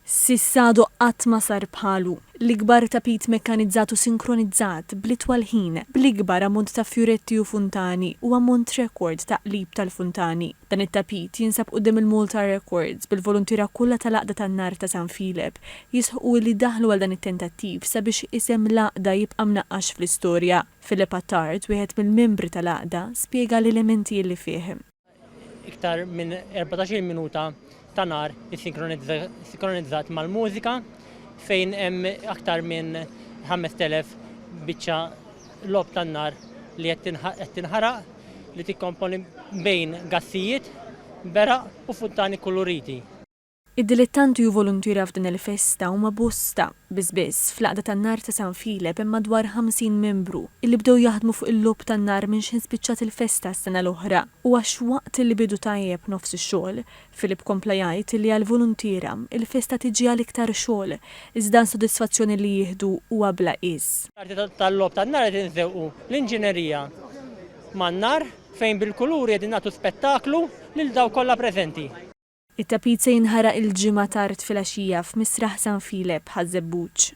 Sissadu qatt ma sar bħalu. L-ikbar tapit mekkanizzat u sinkronizzat bl-itwal ħin, bl-ikbar ammont ta' fjuretti u funtani u ammont rekord ta' qlib tal-funtani. Dan it-tapit jinsab quddiem il-Malta Records bil-volontira kollha tal-Għaqda tan-Nar ta' San Filip jisħu li daħlu għal dan it-tentattiv sabiex isem l-Għaqda jibqa' mnaqqax fl-istorja. Philip Attard, wieħed mill-membri tal-Għaqda, spjega l-elementi li fih. Iktar minn 14 minuta ta' nar sinkronizzat mal-mużika fejn hemm aktar minn 5000 biċċa lob tan-nar li qed tinħaraq li tikkomponi bejn gassijiet, beraq u funtani koloriti. Id-dilettanti u volontira f'din il-festa huma bosta biss fl-Għaqda tan-Nar ta' San Filip hemm madwar 50 membru illi bdew jaħdmu fuq il-lob tan-nar minn xi spiċċat il-festa s-sena l-oħra. U għax waqt li bidu tajjeb nofs ix-xogħol, Filip kompla jgħid li għall-volontira il-festa tiġi għal iktar xogħol iżda sodisfazzjoni li jieħdu huwa bla qis. Tal-lob tan-nar qed inżewqu l-inġinerija man-nar fejn bil-kuluri qegħdin nagħtu spettaklu lil daw kollha preżenti. It-tapit se jinħaraq il-ġimgħa tard filgħaxija f'Misraħ San Filip ħaż-Żebbuġ.